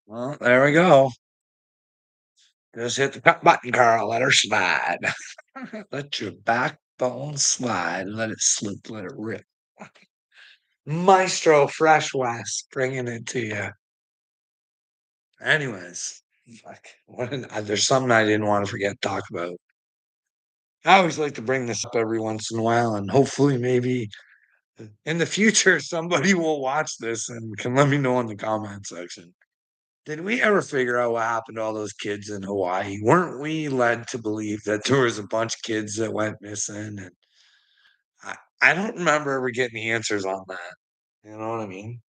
Well, there we go. Just hit the cut button, Carl. Let her slide. Let your backbone slide. Let it slip. Let it rip. Maestro Fresh West bringing it to you. Anyways, there's something I didn't want to forget to talk about. I always like to bring this up every once in a while, and hopefully, maybe in the future, somebody will watch this and can let me know in the comment section. Did we ever figure out what happened to all those kids in Hawaii? Weren't we led to believe that there was a bunch of kids that went missing? And I don't remember ever getting the answers on that. You know what I mean?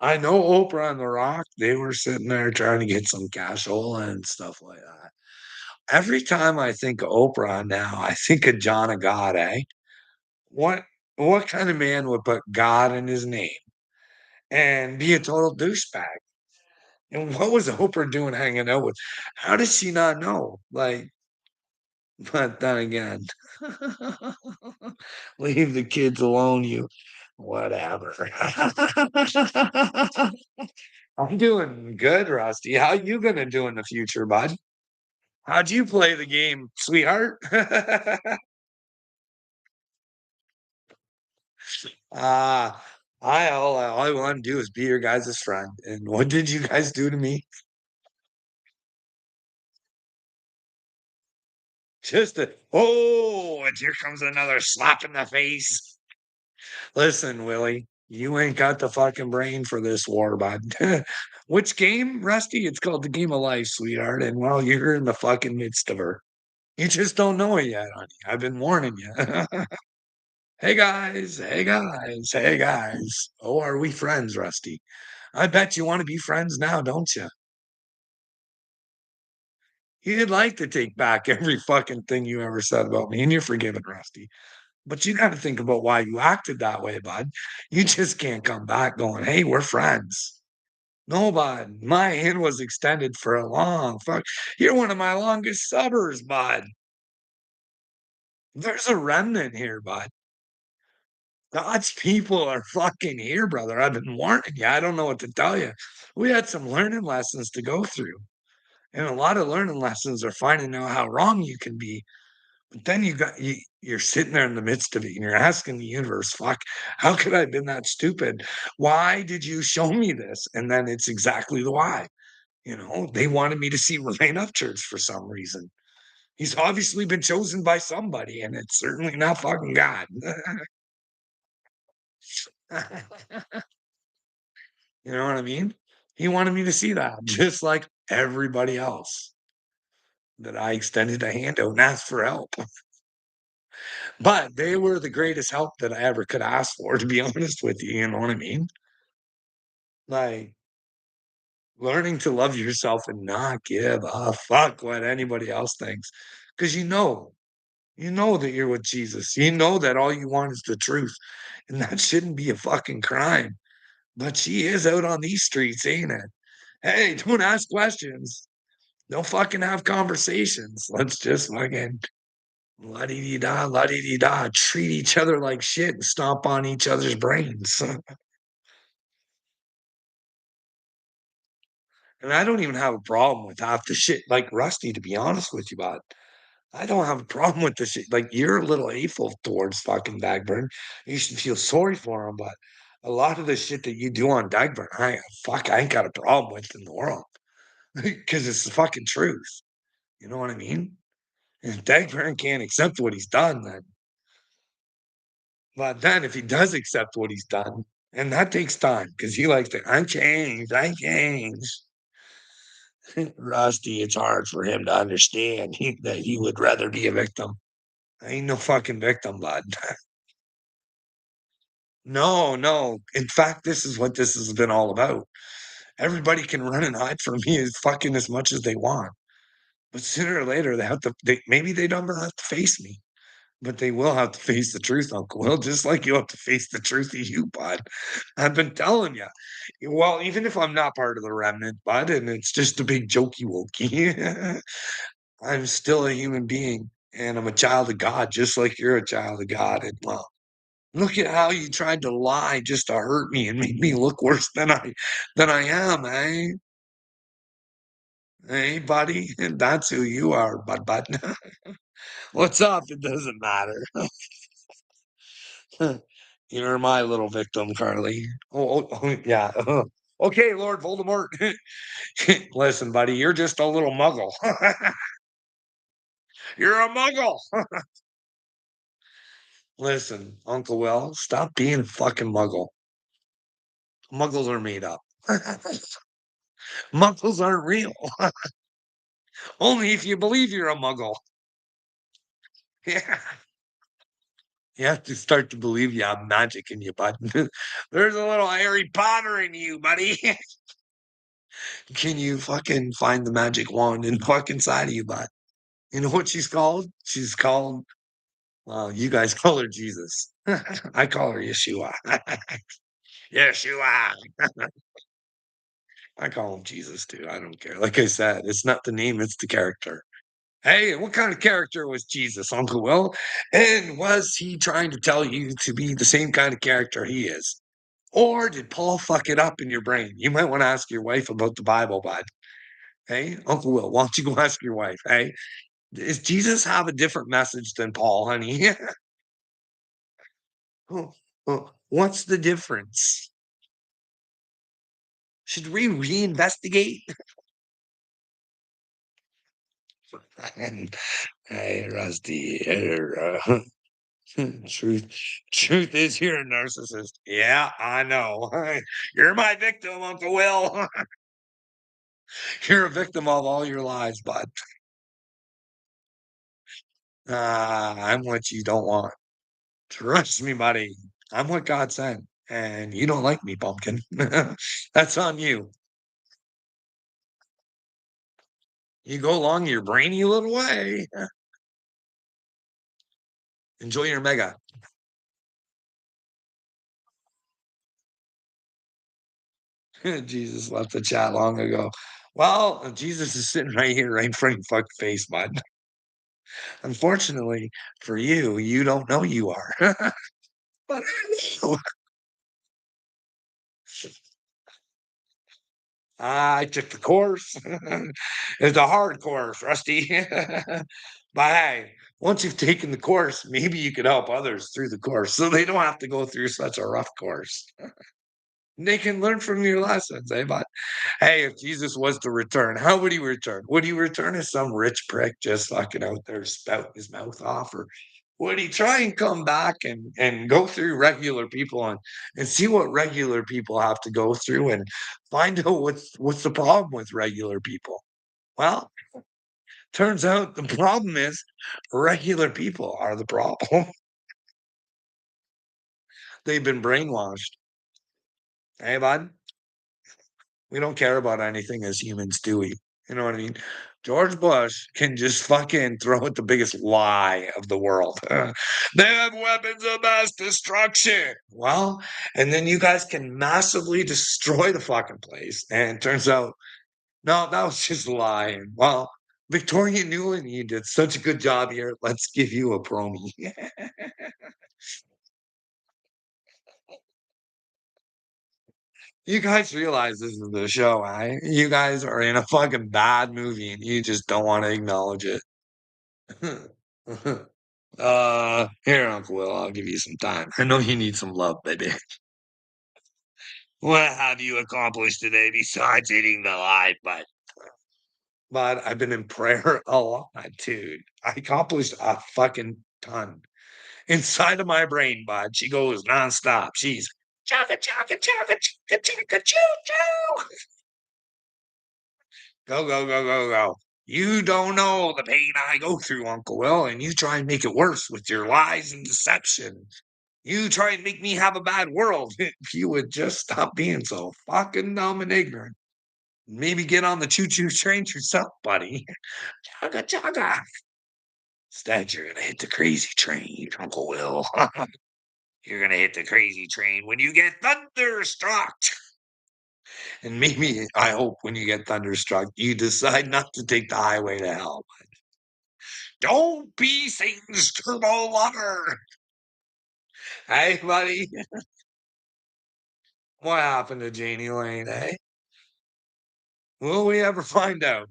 I know Oprah and The Rock, they were sitting there trying to get some cashola and stuff like that. Every time I think of Oprah now, I think of John of God, eh? What what kind of man would put God in his name and be a total douchebag? And what was Oprah doing hanging out with? How does she not know? Like, but then again, leave the kids alone, you whatever. I'm doing good, Rusty. How you gonna do in the future, bud? How'd you play the game, sweetheart? uh all I want to do is be your guys' friend. And what did you guys do to me? Just a and here comes another slap in the face. Listen, Willie, you ain't got the fucking brain for this war, bud. Which game, Rusty? It's called the game of life, sweetheart. And well, you're in the fucking midst of her. You just don't know it yet, honey. I've been warning you. Hey guys, hey guys, hey guys. Oh, are we friends, Rusty? I bet you want to be friends now, don't you? You'd like to take back every fucking thing you ever said about me, and you're forgiven, Rusty. But you got to think about why you acted that way, bud. You just can't come back going, hey, we're friends. No, bud. My hand was extended for a long fuck. You're one of my longest subbers, bud. There's a remnant here, bud. God's people are fucking here, brother. I've been warning you. I don't know what to tell you. We had some learning lessons to go through. And a lot of learning lessons are finding out how wrong you can be. But then you're sitting there in the midst of it and you're asking the universe, fuck, how could I have been that stupid? Why did you show me this? And then it's exactly the why. They wanted me to see Remain Up Church for some reason. He's obviously been chosen by somebody, and it's certainly not fucking God. You know what I mean? He wanted me to see that, just like everybody else that I extended a hand out and asked for help. But they were the greatest help that I ever could ask for, to be honest with you. You know what I mean? Like learning to love yourself and not give a fuck what anybody else thinks. Because you know that you're with Jesus. You know that all you want is the truth. And that shouldn't be a fucking crime. But she is out on these streets, ain't it? Hey, don't ask questions. Don't fucking have conversations. Let's just fucking la dee da, treat each other like shit and stomp on each other's brains. And I don't even have a problem with half the shit like Rusty, to be honest with you, bud. I don't have a problem with the shit. Like you're a little hateful towards fucking Dagburn. You should feel sorry for him, but a lot of the shit that you do on Dagburn, I ain't got a problem with in the world because it's the fucking truth. You know what I mean? And if Dagburn can't accept what he's done, then if he does accept what he's done, and that takes time because he likes to, I changed. Rusty, it's hard for him to understand that he would rather be a victim. I ain't no fucking victim, bud. No, no. In fact, this is what this has been all about. Everybody can run and hide from me as fucking as much as they want. But sooner or later, maybe they don't have to face me, but they will have to face the truth, Uncle Will, just like you have to face the truth of you, bud. I've been telling you. Well, even if I'm not part of the remnant, bud, and it's just a big jokey wokey, I'm still a human being and I'm a child of God, just like you're a child of God. And well, look at how you tried to lie just to hurt me and make me look worse than I am, eh? Hey, buddy, that's who you are, bud. What's up? It doesn't matter. You're my little victim, Carly. Yeah. Okay, Lord Voldemort. Listen, buddy, you're just a little muggle. You're a muggle. Listen, Uncle Will, stop being a fucking muggle. Muggles are made up. Muggles aren't real. Only if you believe you're a muggle. Yeah. You have to start to believe you have magic in you, bud. There's a little Harry Potter in you, buddy. Can you fucking find the magic wand and fucking inside of you, bud? You know what she's called? She's called, well, you guys call her Jesus. I call her Yeshua. Yeshua. I call him Jesus too. I don't care. Like I said, it's not the name, it's the character. Hey, what kind of character was Jesus, Uncle Will? And was he trying to tell you to be the same kind of character he is? Or did Paul fuck it up in your brain? You might want to ask your wife about the Bible, bud. Hey, Uncle Will, why don't you go ask your wife? Hey, does Jesus have a different message than Paul, honey? What's the difference? Should we reinvestigate? And hey, Rusty, truth, truth is you're a narcissist. Yeah, I know. You're my victim, Uncle Will. You're a victim of all your lies, bud. I'm what you don't want. Trust me, buddy. I'm what God sent. And you don't like me, pumpkin. That's on you. You go along your brainy little way. Enjoy your mega. Jesus left the chat long ago. Well, Jesus is sitting right here, right in front of your fucking face, bud. Unfortunately for you, you don't know you are. But I took the course. It's a hard course, Rusty. But hey, once you've taken the course, maybe you could help others through the course so they don't have to go through such a rough course. They can learn from your lessons, eh, bud? Hey, if Jesus was to return, how would he return? Would he return as some rich prick just fucking out there spouting his mouth off? Or would he try and come back and go through regular people and see what regular people have to go through and find out what's the problem with regular people? Well, turns out the problem is regular people are the problem. They've been brainwashed. Hey, bud, we don't care about anything as humans, do we? You know what I mean? George Bush can just fucking throw out the biggest lie of the world. They have weapons of mass destruction. Well, and then you guys can massively destroy the fucking place. And it turns out, no, that was just lying. Well, Victoria Newland, you did such a good job here. Let's give you a promi. You guys realize this is the show, right? You guys are in a fucking bad movie and you just don't want to acknowledge it. Here, Uncle Will, I'll give you some time. I know you need some love, baby. What have you accomplished today besides eating the live bud? But I've been in prayer a lot, dude. I accomplished a fucking ton. Inside of my brain, bud, she goes nonstop. She's chugga chugga chugga chugga chugga choo choo. Go, go, go, go, go. You don't know the pain I go through, Uncle Will, and you try and make it worse with your lies and deception. You try and make me have a bad world. If you would just stop being so fucking dumb and ignorant. Maybe get on the choo-choo train yourself, buddy. Chugga chugga. Instead, you're gonna hit the crazy train, Uncle Will. You're gonna hit the crazy train when you get thunderstruck. And maybe I hope when you get thunderstruck, you decide not to take the highway to hell. Don't be Satan's turbo lover. Hey, buddy. What happened to Janie Lane, eh? Will we ever find out?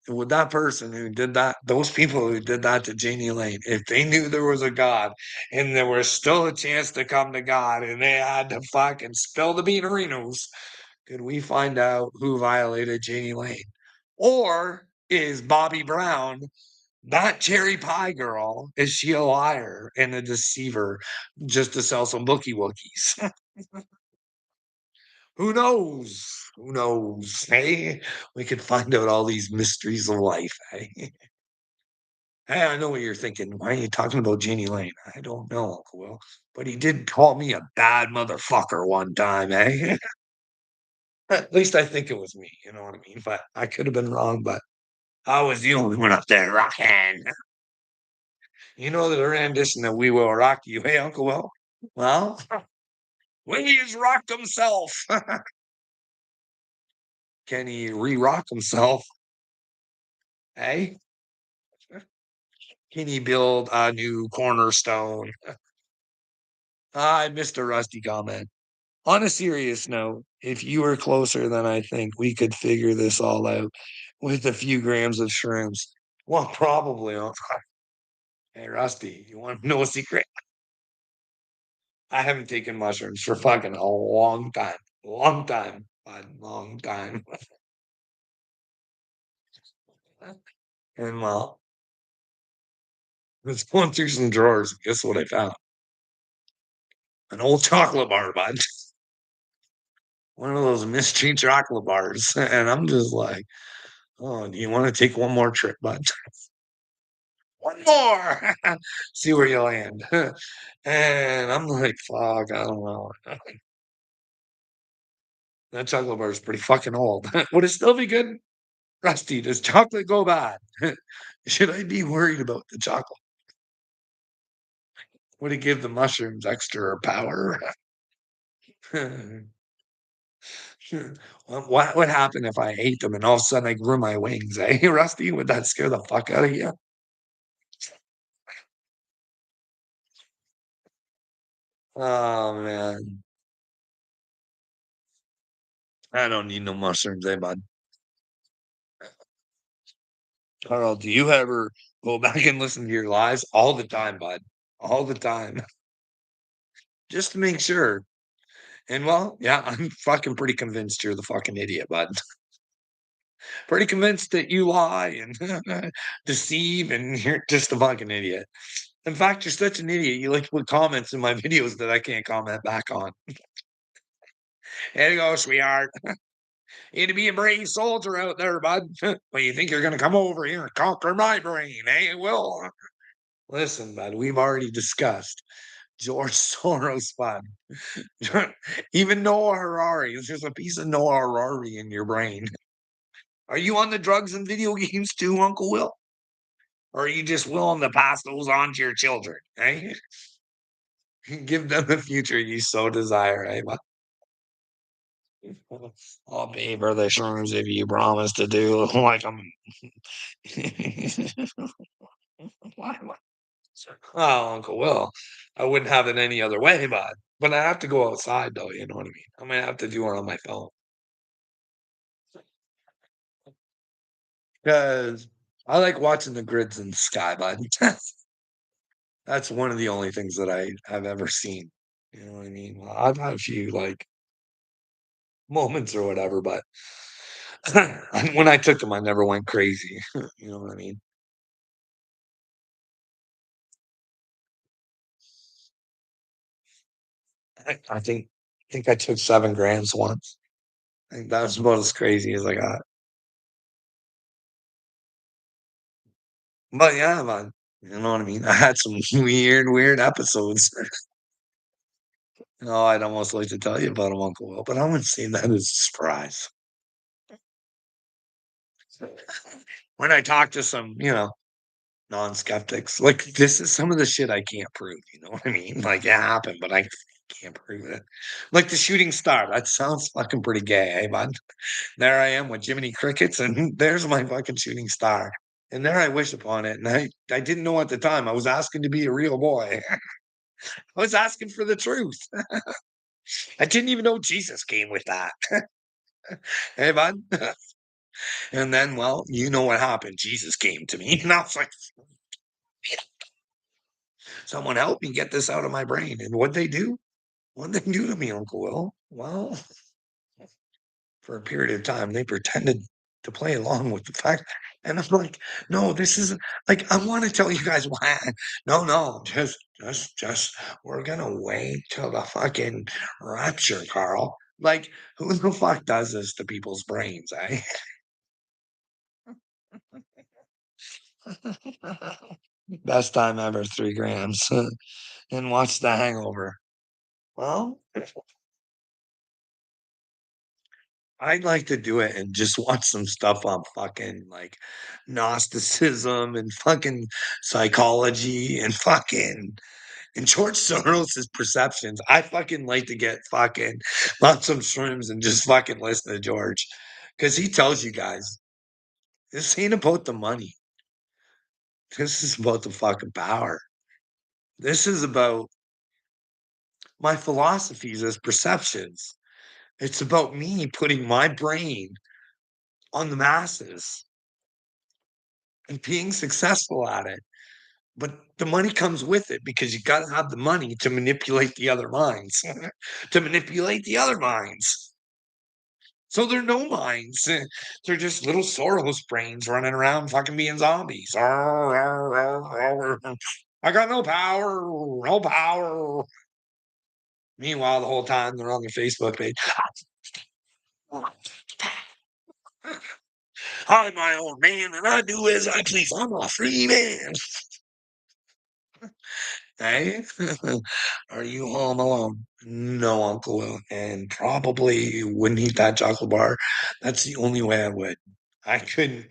Would that person who did that, those people who did that to Janie Lane, if they knew there was a God and there was still a chance to come to God and they had to fucking spill the beanerinos, could we find out who violated Janie Lane? Or is Bobby Brown that cherry pie girl? Is she a liar and a deceiver just to sell some bookie wookies? Who knows? Who knows? Hey, we could find out all these mysteries of life. Hey, hey, I know what you're thinking. Why are you talking about Jeannie Lane? I don't know, Uncle Will, but he did call me a bad motherfucker one time, eh? At least I think it was me. You know what I mean? But I could have been wrong. But I was the only one up there rocking. You know the rendition that "We Will Rock You," hey, Uncle Will? Well, when he's rocked himself, can he re-rock himself? Hey, can he build a new cornerstone? I missed a rusty comment. On a serious note, if you were closer than I think, we could figure this all out with a few grams of shrooms. Well, probably. Hey, Rusty, you want to know a secret? I haven't taken mushrooms for fucking a long time. Long time. A long time. And well, I was going through some drawers. Guess what I found? An old chocolate bar, bud. One of those mystery chocolate bars. And I'm just like, oh, do you want to take one more trip, bud? One more. See where you land. And I'm like, fuck, I don't know. That chocolate bar is pretty fucking old. Would it still be good? Rusty, does chocolate go bad? Should I be worried about the chocolate? Would it give the mushrooms extra power? What would happen if I ate them and all of a sudden I grew my wings? Eh, Rusty? Would that scare the fuck out of you? Oh man, I don't need no mushrooms, eh, bud? Carl, do you ever go back and listen to your lives all the time, bud? All the time, just to make sure. And well, yeah, I'm fucking pretty convinced you're the fucking idiot, bud. Pretty convinced that you lie and deceive, and you're just a fucking idiot. In fact, you're such an idiot. You like to put comments in my videos that I can't comment back on. There you go, sweetheart. You to be a brave soldier out there, bud. Well, you think you're gonna come over here and conquer my brain, eh? Well, listen, bud, we've already discussed George Soros, bud. Even Noah Harari is just a piece of Noah Harari in your brain. Are you on the drugs and video games too, Uncle Will? Or are you just willing to pass those on to your children, eh? Give them the future you so desire, eh, bud? I'll pay for the shrooms if you promise to do like I'm. Why? Oh, Uncle Will, I wouldn't have it any other way, but I have to go outside though. You know what I mean? I might have to do it on my phone because I like watching the grids in the sky, bud. That's one of the only things that I have ever seen. You know what I mean? Well, I've had a few like moments or whatever, but when I took them, I never went crazy. You know what I mean? I think I took 7 grams once. I think that was about as crazy as I got. But yeah, man, you know what I mean? I had some weird episodes. Oh, I'd almost like to tell you about them, Uncle Will, but I wouldn't say that as a surprise. When I talk to some, non-skeptics, like this is some of the shit I can't prove, you know what I mean? Like it happened, but I can't prove it. Like the shooting star, that sounds fucking pretty gay, eh, bud? There I am with Jiminy Crickets, and there's my fucking shooting star. And there I wish upon it. And I didn't know at the time. I was asking to be a real boy. I was asking for the truth. I didn't even know Jesus came with that. Hey, bud. And then, well, you know what happened. Jesus came to me, and I was like, someone help me get this out of my brain. And what'd they do? What'd they do to me, Uncle Will? Well, for a period of time, they pretended to play along with the fact. And I'm like, no, this isn't like I want to tell you guys why. No, no, just we're gonna wait till the fucking rapture, Carl. Like, who the fuck does this to people's brains, eh? Best time ever, 3 grams. And watch The Hangover. Well, I'd like to do it and just watch some stuff on fucking like Gnosticism and fucking psychology and fucking and George Soros's perceptions. I fucking like to get fucking on some shrooms and just fucking listen to George because he tells you guys this ain't about the money. This is about the fucking power. This is about my philosophies as perceptions. It's about me putting my brain on the masses and being successful at it. But the money comes with it because you got to have the money to manipulate the other minds, to manipulate the other minds. So they're no minds. They're just little Soros brains running around fucking being zombies. I got no power, no power. Meanwhile, the whole time they're on their Facebook page. I'm my own man and I do as I please. I'm a free man. Hey, are you home alone? No, Uncle Will, and probably wouldn't eat that chocolate bar. That's the only way I would. I couldn't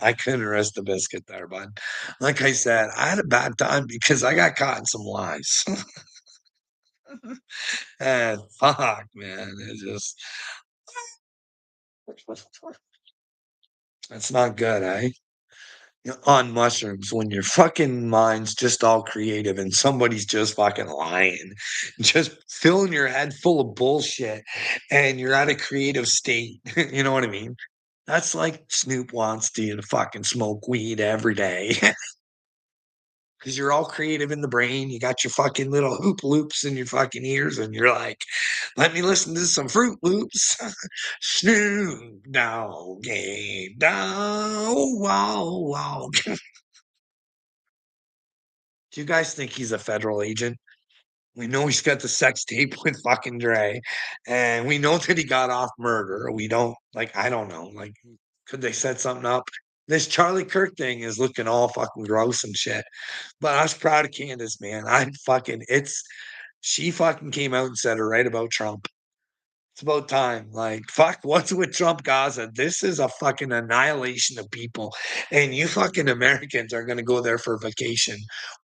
rest the biscuit there, bud. Like I said, I had a bad time because I got caught in some lies. And fuck, man, it just that's not good, eh? On mushrooms when your fucking mind's just all creative and somebody's just fucking lying, just filling your head full of bullshit and you're at a creative state. You know what I mean? That's like Snoop wants you to fucking smoke weed every day because you're all creative in the brain. You got your fucking little hoop loops in your fucking ears and you're like, let me listen to some Fruit Loops. Snoop Dogg, wow, wow. Do you guys think he's a federal agent? We know he's got the sex tape with fucking Dre, and we know that he got off murder. We don't like, I don't know. Like, could they set something up? This Charlie Kirk thing is looking all fucking gross and shit. But I was proud of Candace, man. I fucking it's she fucking came out and said it right about Trump. It's about time. Like, fuck, what's with Trump Gaza? This is a fucking annihilation of people. And you fucking Americans are going to go there for vacation.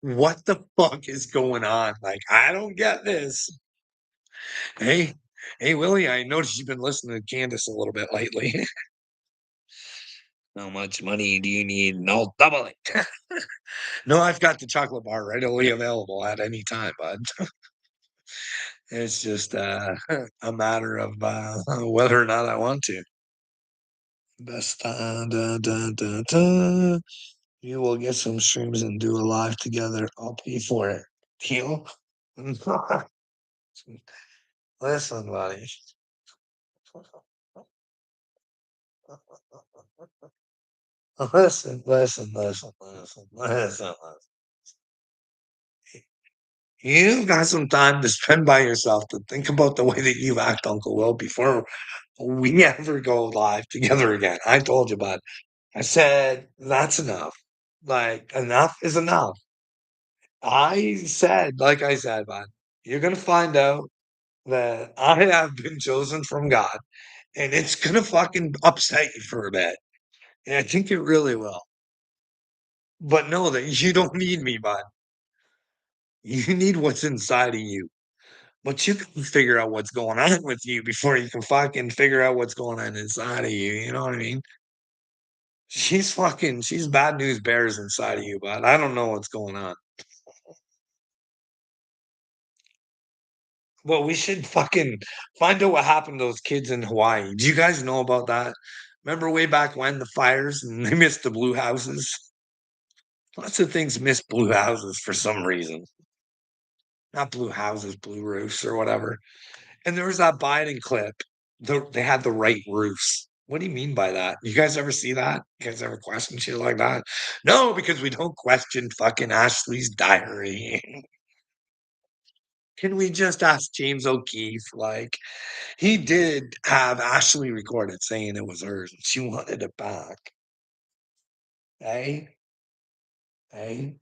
What the fuck is going on? Like, I don't get this. Hey, hey, Willie, I noticed you've been listening to Candace a little bit lately. How much money do you need? And I'll double it. No, I've got the chocolate bar readily available at any time, bud. It's just a matter of whether or not I want to. Best you will get some streams and do a live together. I'll pay for it. Deal? Listen, buddy. Listen. You got some time to spend by yourself to think about the way that you act, Uncle Will, before we ever go live together again. I told you, bud. I said, that's enough. Like, enough is enough. Like I said, bud, you're going to find out that I have been chosen from God, and it's gonna fucking upset you for a bit. And I think it really will. But know that you don't need me, bud. You need what's inside of you. But you can figure out what's going on with you before you can fucking figure out what's going on inside of you. You know what I mean? She's bad news bears inside of you, bud. I don't know what's going on. Well, we should fucking find out what happened to those kids in Hawaii. Do you guys know about that? Remember way back when the fires and they missed the blue houses? Lots of things miss blue houses for some reason. Not blue houses, blue roofs or whatever. And there was that Biden clip. They had the right roofs. What do you mean by that? You guys ever see that? You guys ever question shit like that? No, because we don't question fucking Ashley's diary. Can we just ask James O'Keefe? Like, he did have Ashley recorded saying it was hers and she wanted it back. Hey, hey.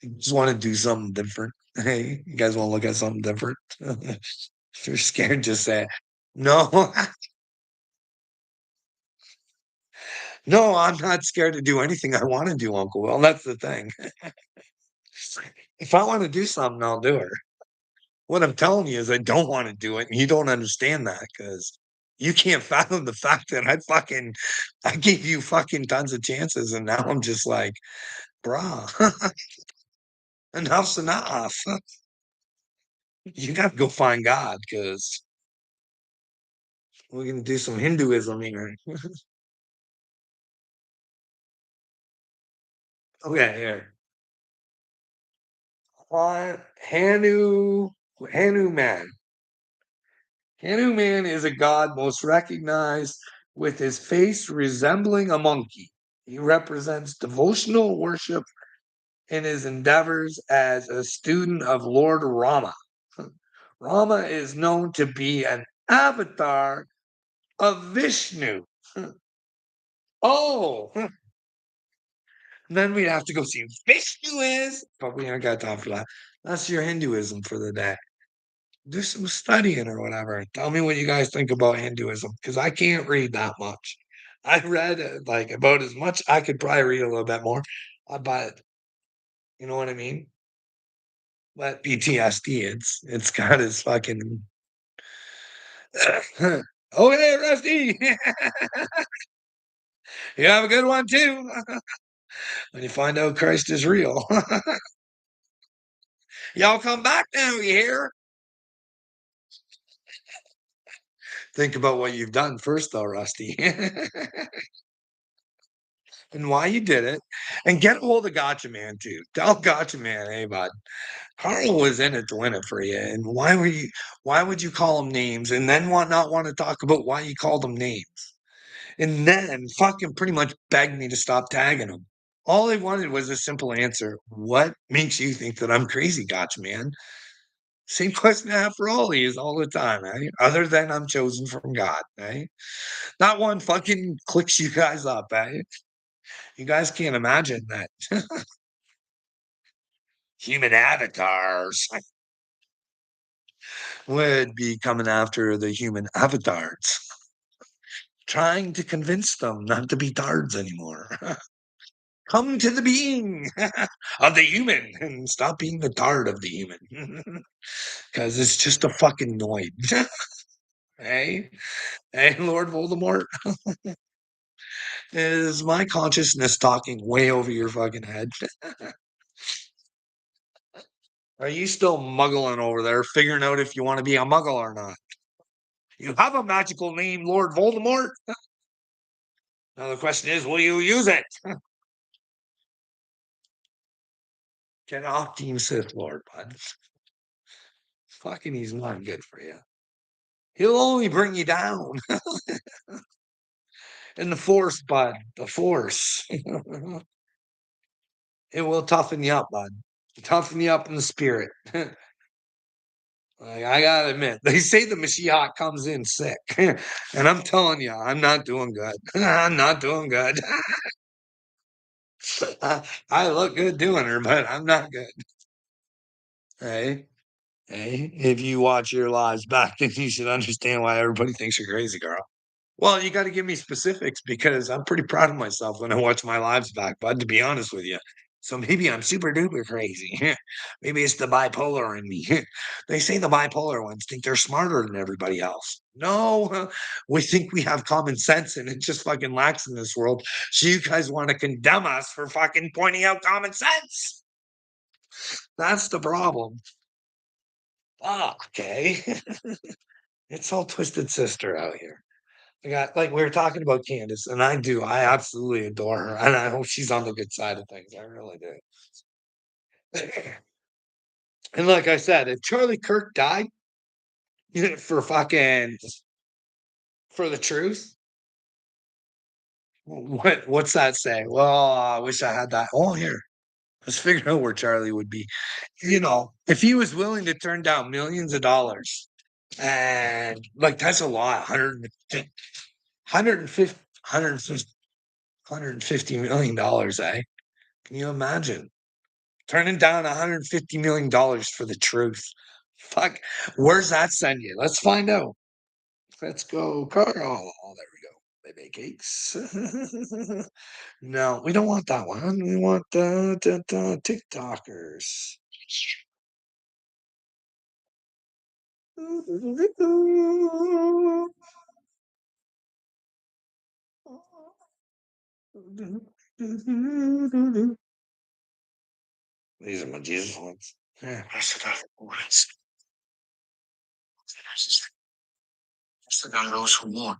You just want to do something different. Hey, you guys want to look at something different? If you're scared, just say, no, no, I'm not scared to do anything I want to do, Uncle Will. That's the thing. If I want to do something, I'll do it. What I'm telling you is I don't want to do it, and you don't understand that because you can't fathom the fact that I gave you fucking tons of chances, and now I'm just like, bruh, enough's enough. You got to go find God because we're gonna do some Hinduism here. Okay, here. Hanu Hanuman. Hanuman is a god most recognized with his face resembling a monkey. He represents devotional worship in his endeavors as a student of Lord Rama. Rama is known to be an avatar of Vishnu. Oh, then we'd have to go see who Vishnu is, but we ain't got time for that. That's your Hinduism for the day. Do some studying or whatever. Tell me what you guys think about Hinduism because I can't read that much. I read like about as much. I could probably read a little bit more, but you know what I mean. But PTSD, it's got his fucking. Oh hey, Rusty, you have a good one too. When you find out Christ is real, y'all come back now. You hear? Think about what you've done first, though, Rusty. And why you did it, and get a hold of Gotcha Man too. Tell Gotcha Man, hey bud, Carl was in it to win it for you, and why would you call him names, and then not want to talk about why you called him names, and then fucking pretty much begged me to stop tagging him. All I wanted was a simple answer. What makes you think that I'm crazy, Gotcha Man? Same question I have for all these all the time, eh? Other than I'm chosen from God, eh? Not one fucking clicks you guys up, eh? You guys can't imagine that. Human avatars would be coming after the human avatars, trying to convince them not to be tards anymore. Come to the being of the human and stop being the tard of the human. Because it's just a fucking noid. Hey, hey, Lord Voldemort, is my consciousness talking way over your fucking head? Are you still muggling over there, figuring out if you want to be a muggle or not? You have a magical name, Lord Voldemort. Now the question is, will you use it? Get off Team Sith Lord, bud. Fucking he's not good for you. He'll only bring you down. And the force, bud. The force. It will toughen you up, bud. Toughen you up in the spirit. Like, I gotta admit, they say the Mashiach comes in sick. And I'm telling you, I'm not doing good. I'm not doing good. I look good doing her, but I'm not good. Hey, hey, if you watch your lives back, then you should understand why everybody thinks you're crazy, girl. Well, you got to give me specifics because I'm pretty proud of myself when I watch my lives back, bud, to be honest with you. So maybe I'm super duper crazy. Maybe it's the bipolar in me. They say the bipolar ones think they're smarter than everybody else. No, we think we have common sense and it just fucking lacks in this world. So you guys want to condemn us for fucking pointing out common sense. That's the problem. Ah, okay. It's all twisted sister out here. I got like we were talking about Candace, and I do. I absolutely adore her, and I hope she's on the good side of things. I really do. And like I said, if Charlie Kirk died for fucking for the truth, what's that say? Well, I wish I had that. Oh, here, let's figure out where Charlie would be. If he was willing to turn down millions of dollars, and like that's a lot, 150 million dollars, eh? Can you imagine turning down 150 million dollars for the truth? Fuck, where's that send you? Let's find out. Let's go, Carl. Oh, there we go. Baby cakes. No, we don't want that one. We want the TikTokers. These are my Jesus ones. Yeah. Blessed are the poor in spirit. Blessed are those who mourn,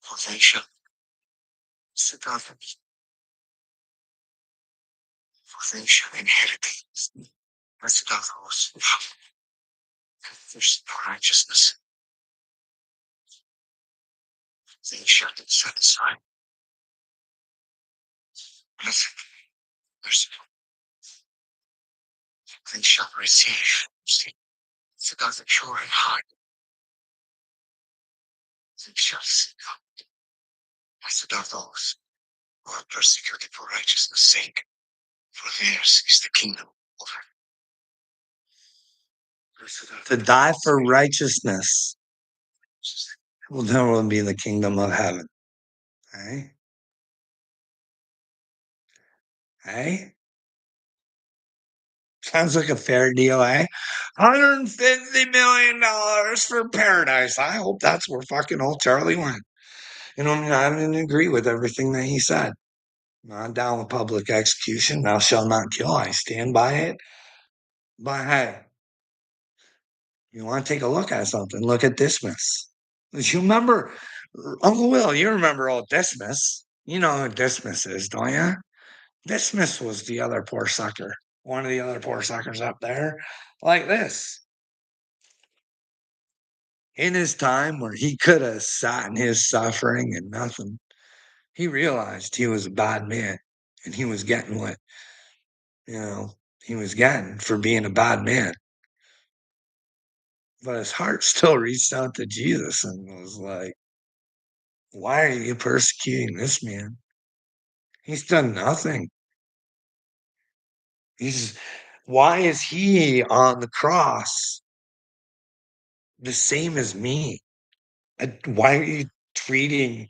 for they shall. Blessed are the meek, for they shall inherit the earth. Blessed are those who hunger and thirst for righteousness, for they shall be satisfied. Blessed are the merciful, for they shall receive mercy. Blessed are the pure in heart, for they shall see God. Blessed are those who are persecuted for righteousness' sake, for theirs is the kingdom of heaven. To die for righteousness will never be the kingdom of heaven. Hey? Hey? Sounds like a fair deal, eh? $150 million for paradise. I hope that's where fucking old Charlie went. I didn't agree with everything that he said. Not down with public execution. Thou shalt not kill. I stand by it. But hey, you want to take a look at something? Look at Dismas. You remember, Uncle Will, you remember old Dismas. You know who Dismas is, don't you? Dismas was the other poor sucker. One of the other poor suckers up there. Like this. In his time where he could have sat in his suffering and nothing, he realized he was a bad man and he was getting what, you know, he was getting for being a bad man. But his heart still reached out to Jesus and was like, why are you persecuting this man? He's done nothing. He's why is he on the cross the same as me? Why are you treating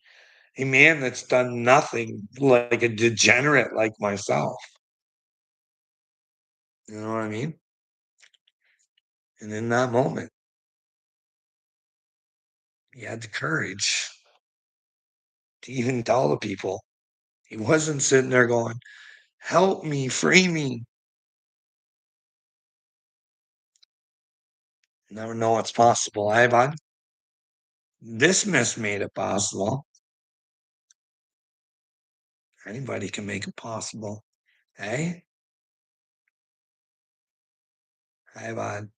a man that's done nothing like a degenerate like myself? You know what I mean? And in that moment, he had the courage to even tell the people. He wasn't sitting there going, help me, free me. You never know what's possible, eh, bud? This miss made it possible. Anybody can make it possible. Hey? Hey, bud.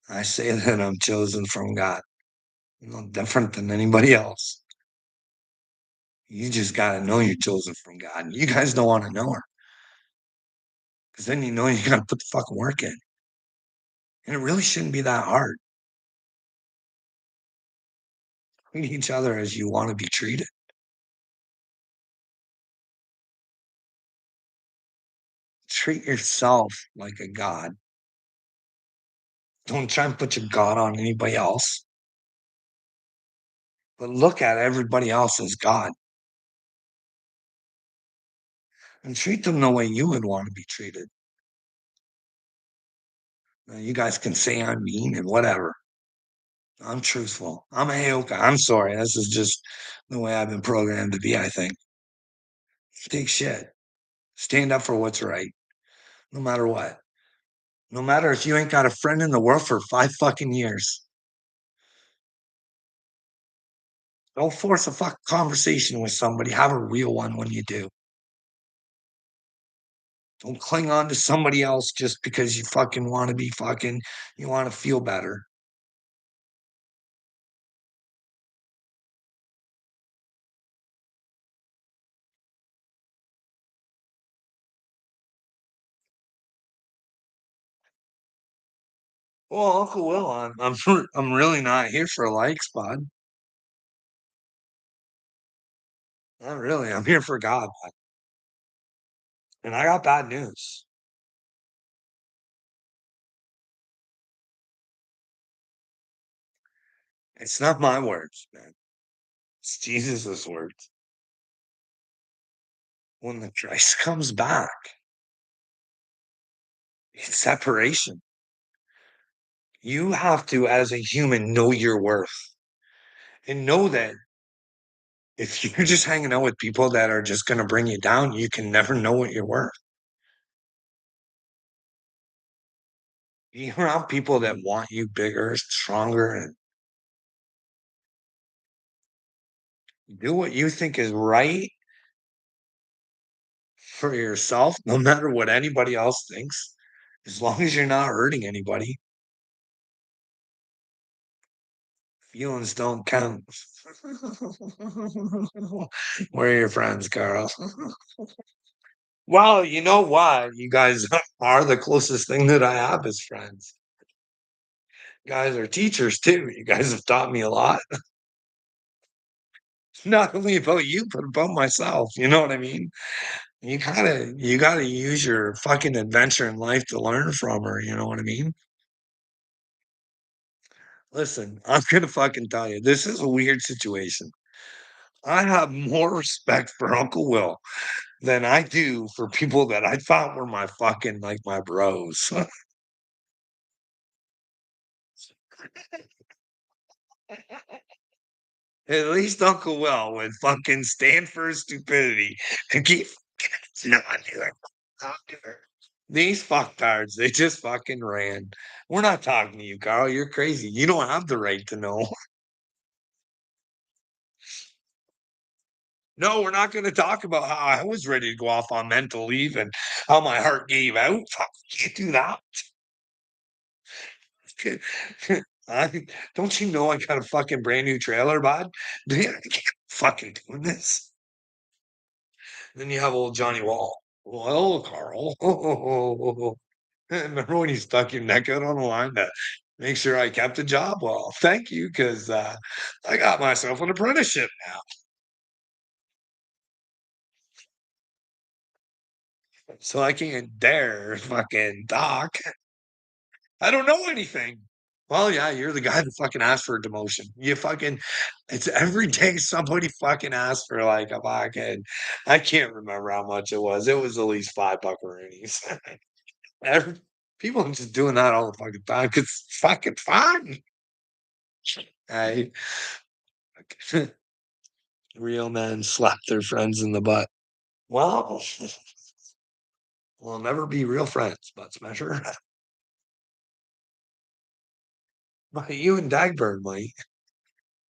I say that I'm chosen from God. No different than anybody else. You just got to know you're chosen from God. You guys don't want to know her because then you know you got to put the fucking work in. And it really shouldn't be that hard. Treat each other as you want to be treated. Treat yourself like a God. Don't try and put your God on anybody else, but look at everybody else as God and treat them the way you would want to be treated. Now, you guys can say I'm mean and whatever. I'm truthful. I'm a okay. I'm sorry. This is just the way I've been programmed to be, I think. Take shit. Stand up for what's right, no matter what. No matter if you ain't got a friend in the world for 5 fucking years. Don't force a fuck conversation with somebody. Have a real one when you do. Don't cling on to somebody else just because you fucking want to be fucking, you want to feel better. Well, Uncle Will, I'm really not here for likes, bud. Not really. I'm here for God, bud. And I got bad news. It's not my words, man. It's Jesus's words. When the Christ comes back, it's separation. You have to, as a human, know your worth and know that if you're just hanging out with people that are just going to bring you down, you can never know what you're worth. Be around people that want you bigger, stronger, and do what you think is right for yourself, no matter what anybody else thinks, as long as you're not hurting anybody. Feelings don't count. Where are your friends, Carl? Well, you know what? You guys are the closest thing that I have as friends. You guys are teachers too. You guys have taught me a lot, not only about you, but about myself. You know what I mean? You gotta use your fucking adventure in life to learn from her. You know what I mean? Listen, I'm gonna fucking tell you, this is a weird situation. I have more respect for Uncle Will than I do for people that I thought were my fucking like my bros. At least Uncle Will would fucking stand for his stupidity and keep not doing not do it. These fucktards, they just fucking ran. We're not talking to you, Carl. You're crazy. You don't have the right to know. No, we're not going to talk about how I was ready to go off on mental leave and how my heart gave out. Fuck, can't do that. I, don't you know I got a fucking brand new trailer, bud? I can't fucking doing this. Then you have old Johnny Wall. Well, Carl. Remember when you stuck your neck out on the line to make sure I kept the job? Well, thank you, because I got myself an apprenticeship now. So I can't dare fucking talk. I don't know anything. Well, yeah, you're the guy that fucking asked for a demotion. You fucking, it's every day somebody fucking asks for like a fucking, I can't remember how much it was. It was at least 5 buckaroonies. Every, people are just doing that all the fucking time because it's fucking fun. I, real men slap their friends in the butt. Well, we'll never be real friends, but Smasher. But you and Dagburn might.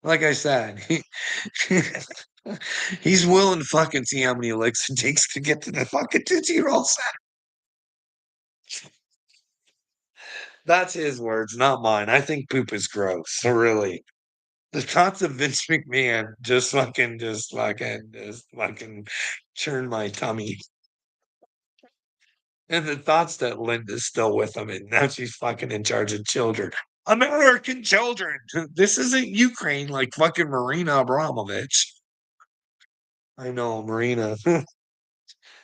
Like I said, he's willing to fucking see how many licks it takes to get to the fucking Tootsie Roll Center. That's his words, not mine. I think poop is gross. So really. The thoughts of Vince McMahon just fucking churn my tummy. And the thoughts that Linda's still with him and now she's fucking in charge of children. American children. This isn't Ukraine like fucking Marina Abramovich. I know, Marina.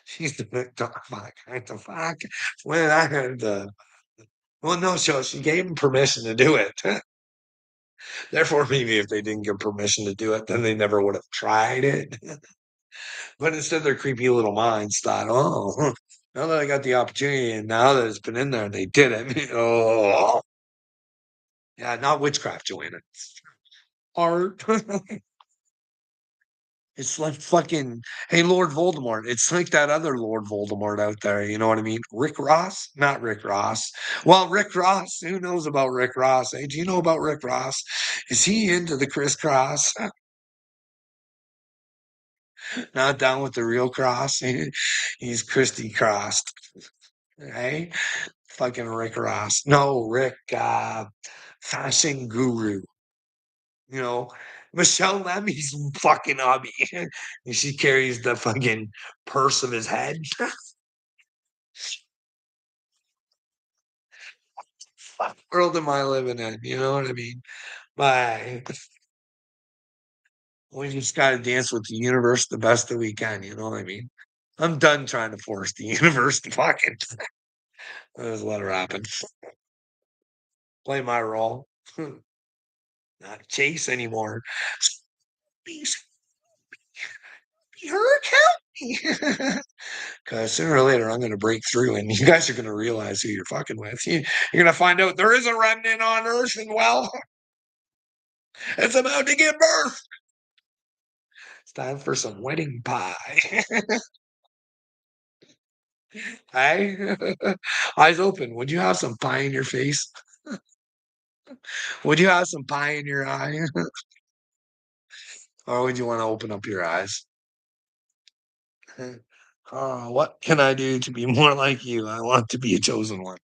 She's the victim. Fuck, what the fuck? When I heard the well, no, so she gave him permission to do it. Therefore, maybe if they didn't give permission to do it, then they never would have tried it. But instead, their creepy little minds thought, oh, now that I got the opportunity and now that it's been in there and they did it, oh, yeah, not witchcraft, Joanna. Art. It's like fucking, hey, Lord Voldemort. It's like that other Lord Voldemort out there. You know what I mean? Rick Ross? Not Rick Ross. Well, Rick Ross. Who knows about Rick Ross? Hey, do you know about Rick Ross? Is he into the crisscross? Not down with the real cross. He's Christy crossed. Hey, fucking Rick Ross. No, Rick, fashion guru. You know, Michelle Lemmy's fucking hubby. And she carries the fucking purse of his head. What world am I living in? You know what I mean? But we just gotta dance with the universe the best that we can. You know what I mean? I'm done trying to force the universe to fucking just let her happen. Play my role. Not chase anymore. Be, be her, help me. Because sooner or later, I'm going to break through, and you guys are going to realize who you're fucking with. You're going to find out there is a remnant on Earth, and well, it's about to give birth. It's time for some wedding pie. Hey, eyes open. Would you have some pie in your face? Would you have some pie in your eye? Or would you want to open up your eyes? What can I do to be more like you? I want to be a chosen one.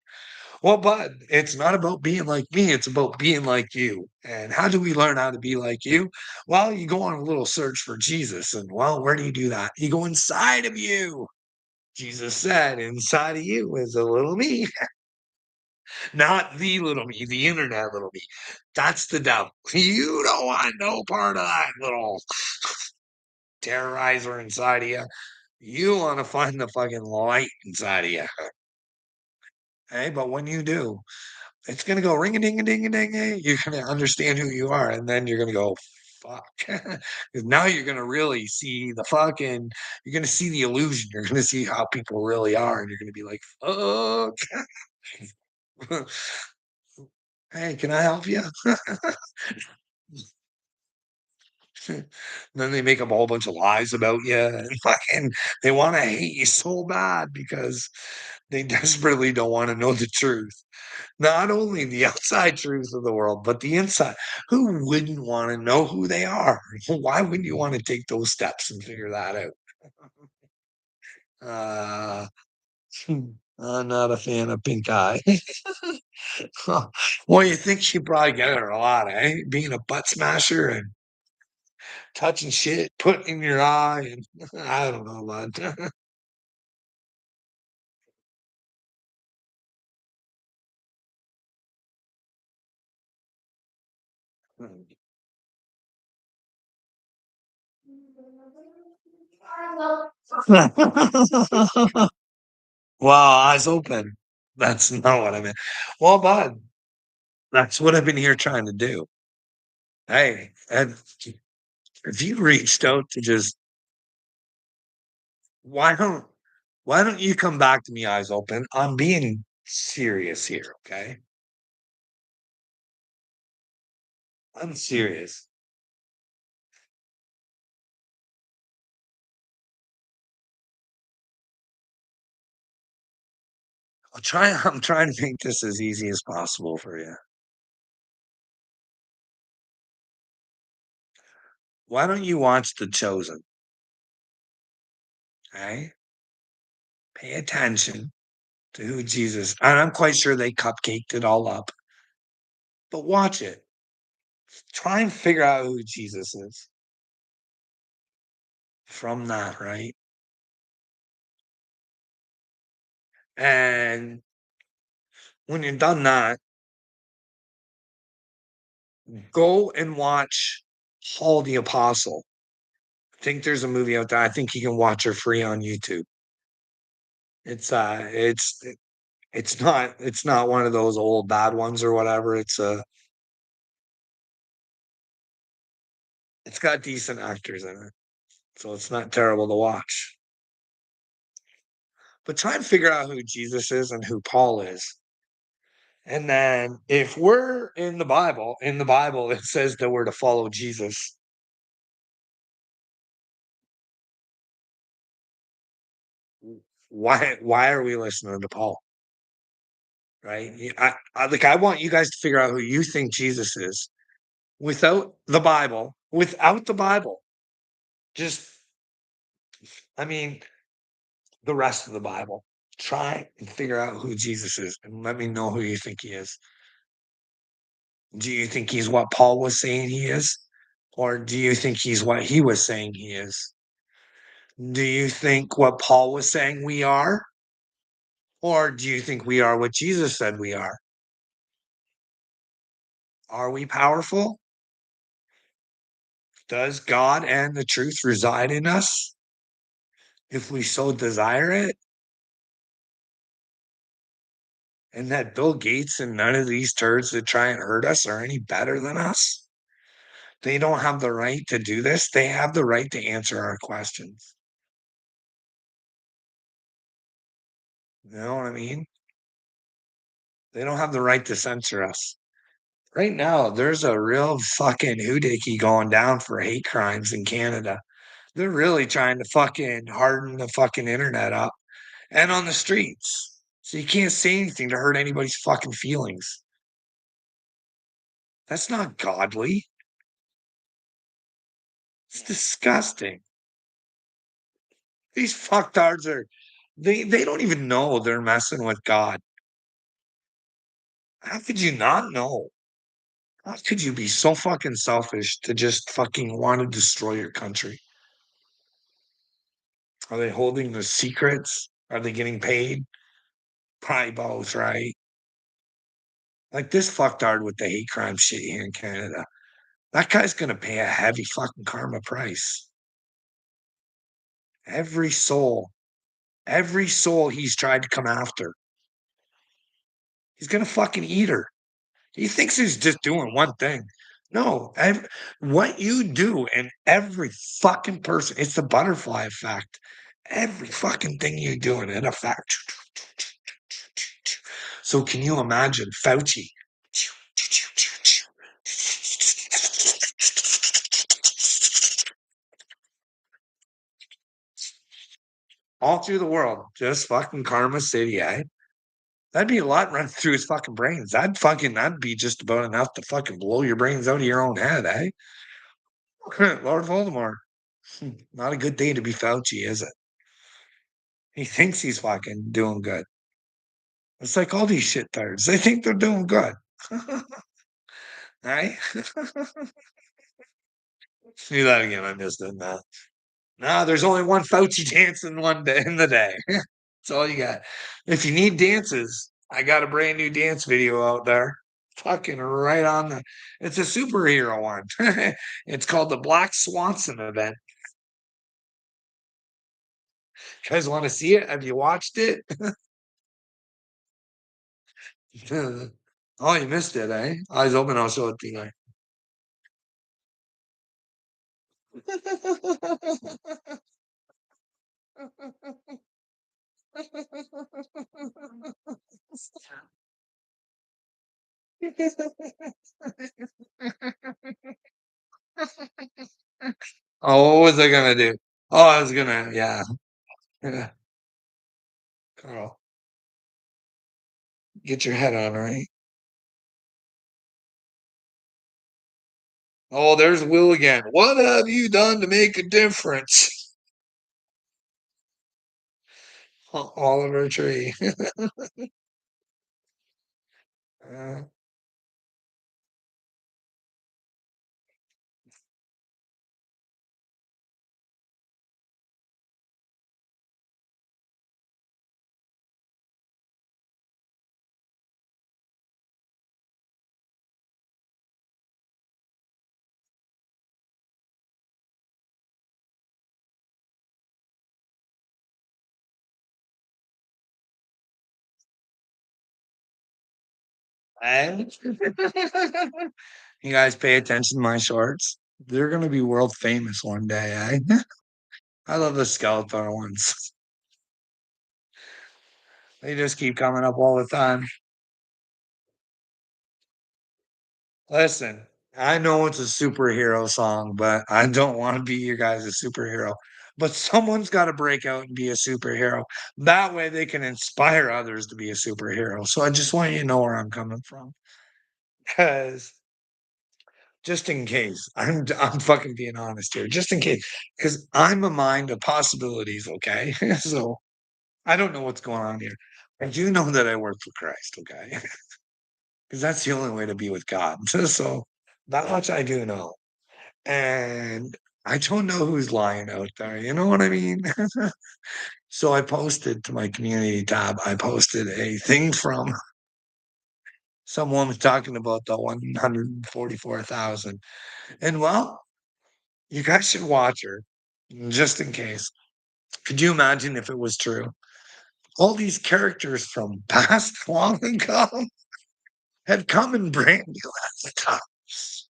Well, bud, it's not about being like me. It's about being like you. And how do we learn how to be like you? Well, you go on a little search for Jesus. And well, where do you do that? You go inside of you. Jesus said, inside of you is a little me, not the little me, the internet little me. That's the devil. You don't want no part of that little terrorizer inside of you. You want to find the fucking light inside of you. Hey, but when you do, it's gonna go ring a ding a ding a ding. You're gonna understand who you are, and then you're gonna go, fuck. 'Cause now you're gonna really see the fucking. You're gonna see the illusion. You're gonna see how people really are, and you're gonna be like, fuck. Hey, can I help you? Then they make up a whole bunch of lies about you, and fucking they want to hate you so bad because they desperately don't want to know the truth. Not only the outside truth of the world, but the inside. Who wouldn't want to know who they are? Why wouldn't you want to take those steps and figure that out? Uh, I'm not a fan of pink eye. Huh. Well, you think she probably get it a lot, eh? Being a butt smasher and touching shit, putting in your eye, and I don't know, bud. Well, eyes open. That's not what I meant. Well, bud, that's what I've been here trying to do. Hey, and if you reached out to just why don't why don't you come back to me eyes open? I'm being serious here, okay? I'm serious. I'm trying to make this as easy as possible for you. Why don't you watch The Chosen? Okay? Pay attention to who Jesus and I'm quite sure they cupcaked it all up, but watch it. Try and figure out who Jesus is from that, right? And when you're done that, go and watch Paul the Apostle. I think there's a movie out there. I think you can watch her free on YouTube. It's not one of those old bad ones or whatever. It's got decent actors in it. So it's not terrible to watch. But try and figure out who Jesus is and who Paul is. And then if we're in the Bible it says that we're to follow Jesus. Why are we listening to Paul? Right? I want you guys to figure out who you think Jesus is without the Bible, just I mean, the rest of the Bible. Try and figure out who Jesus is and let me know who you think he is. Do you think he's what Paul was saying he is? Or do you think he's what he was saying he is? Do you think what Paul was saying we are? Or do you think we are what Jesus said we are? Are we powerful? Does God and the truth reside in us if we so desire it? And that Bill Gates and none of these turds that try and hurt us are any better than us? They don't have the right to do this. They have the right to answer our questions. You know what I mean? They don't have the right to censor us. Right now, there's a real fucking hoodoo going down for hate crimes in Canada. They're really trying to fucking harden the fucking internet up and on the streets. So you can't say anything to hurt anybody's fucking feelings. That's not godly. It's disgusting. These fucktards are they don't even know they're messing with God. How could you not know? How could you be so fucking selfish to just fucking want to destroy your country? Are they holding the secrets? Are they getting paid? Probably both, right? Like this fucktard with the hate crime shit here in Canada. That guy's gonna pay a heavy fucking karma price. Every soul, every soul he's tried to come after, he's gonna fucking eat her. He thinks he's just doing one thing. No, what you do and every fucking person, it's the butterfly effect. Every fucking thing you do and it affects. So can you imagine Fauci? All through the world, just fucking Karma City, eh? That'd be a lot running through his fucking brains. That'd be just about enough to fucking blow your brains out of your own head, eh? Lord Voldemort. Not a good day to be Fauci, is it? He thinks he's fucking doing good. It's like all these shit tards. They think they're doing good. Right? See that again. I missed it. No, there's only one Fauci dance in one day in the day. That's all you got. If you need dances, I got a brand new dance video out there. Fucking right on the. It's a superhero one. It's called the Black Swanson event. You guys want to see it? Have you watched it? Oh, you missed it, eh? I was hoping I'll show it to you. Oh, what was I gonna do? Oh, I was gonna, yeah. Yeah. Carl, get your head on, right? Oh, there's Will again. What have you done to make a difference? Oliver Tree. Uh, and you guys pay attention to my shorts. They're gonna be world famous one day, eh? I love the Skeletor ones. They just keep coming up all the time. Listen, I know it's a superhero song, but I don't want to be your guys' superhero. But someone's got to break out and be a superhero. That way they can inspire others to be a superhero. So I just want you to know where I'm coming from. Because just in case. I'm fucking being honest here, just in case, because I'm a mind of possibilities, okay? So I don't know what's going on here. I do know that I work for Christ, okay? Because that's the only way to be with God. So that much I do know. And I don't know who's lying out there. You know what I mean? So I posted to my community tab, I posted a thing from some woman talking about the 144,000. And well, you guys should watch her just in case. Could you imagine if it was true? All these characters from past long ago had come in brand new avatars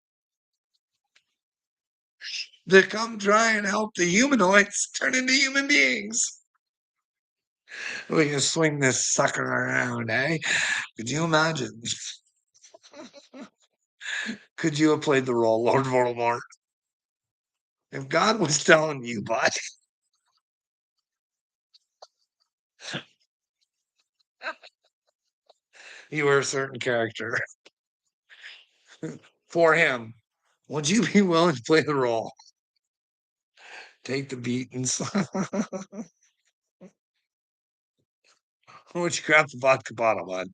to come try and help the humanoids turn into human beings. We can swing this sucker around, eh? Could you imagine? Could you have played the role, Lord Voldemort? If God was telling you, bud, you were a certain character for him, would you be willing to play the role? Take the beatings. Would you grab the vodka bottle, bud?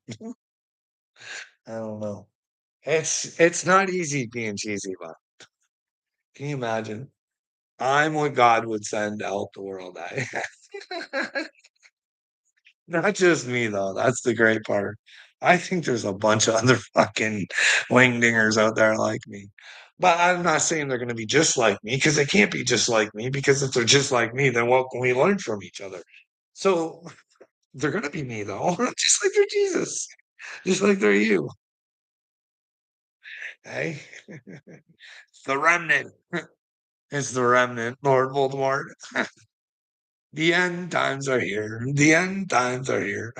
I don't know. It's not easy being cheesy, but can you imagine? I'm what God would send out the world. Not just me though. That's the great part. I think there's a bunch of other fucking wingdingers out there like me. But I'm not saying they're going to be just like me because they can't be just like me because if they're just like me, then what can we learn from each other? So they're going to be me though, just like they're Jesus, just like they're you. Hey, it's the remnant. It's the remnant, Lord Voldemort. The end times are here. The end times are here.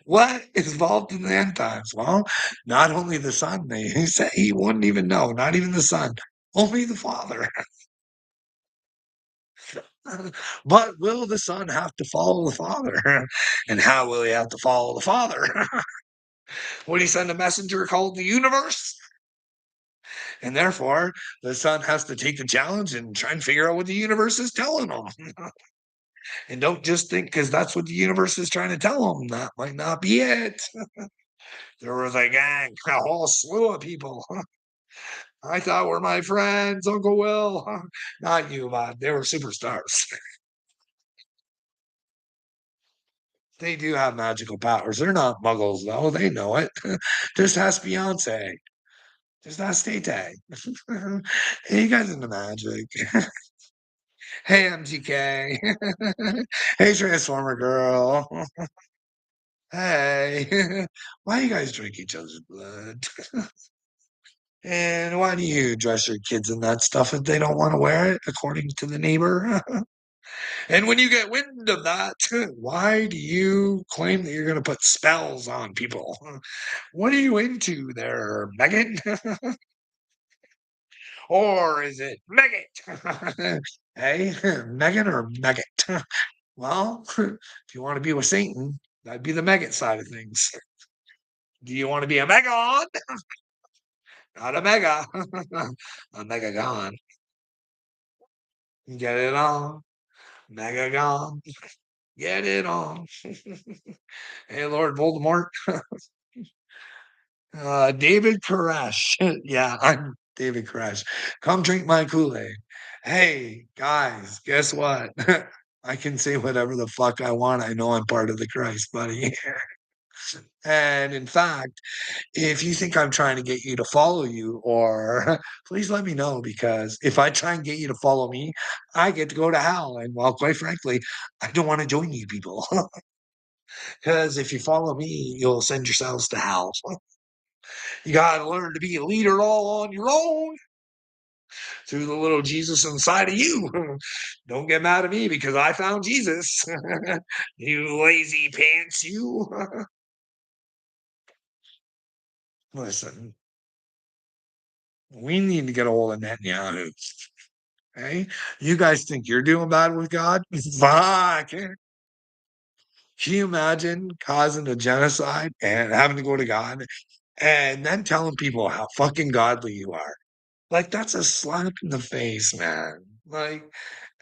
What is involved in the end times? Well, not only the Son, he said he wouldn't even know, not even the Son, only the Father. But will the Son have to follow the Father? And how will he have to follow the Father? Would he send a messenger called the universe? And therefore, the Son has to take the challenge and try and figure out what the universe is telling him. And don't just think because that's what the universe is trying to tell them. That might not be it. There was a gang, a whole slew of people. I thought were my friends, Uncle Will. Not you, man. They were superstars. They do have magical powers. They're not muggles, though. They know it. Just ask Beyonce. Just ask Tay. Hey, you guys into magic. Hey, MGK. Hey, Transformer Girl. Hey. Why you guys drink each other's blood? And why do you dress your kids in that stuff if they don't want to wear it, according to the neighbor? And when you get wind of that, why do you claim that you're going to put spells on people? What are you into there, Megan? Or is it Megan? Hey, Megan or Megan? Well, if you want to be with Satan, that'd be the Megan side of things. Do you want to be a Megon? Not a Mega. A Megagon. Get it on. Megagon. Get it on. Hey, Lord Voldemort. David Koresh. Yeah, I'm David Koresh. Come drink my Kool-Aid. Hey, guys, guess what? I can say whatever the fuck I want. I know I'm part of the Christ, buddy. And in fact, if you think I'm trying to get you to follow you, or please let me know because if I try and get you to follow me, I get to go to hell. And well, quite frankly, I don't want to join you people because if you follow me, you'll send yourselves to hell. You got to learn to be a leader all on your own through the little Jesus inside of you. Don't get mad at me because I found Jesus. You lazy pants, you. Listen, we need to get a hold of Netanyahu. Hey, you guys think you're doing bad with God? Fuck. Can you imagine causing a genocide and having to go to God and then telling people how fucking godly you are? Like, that's a slap in the face, man. Like,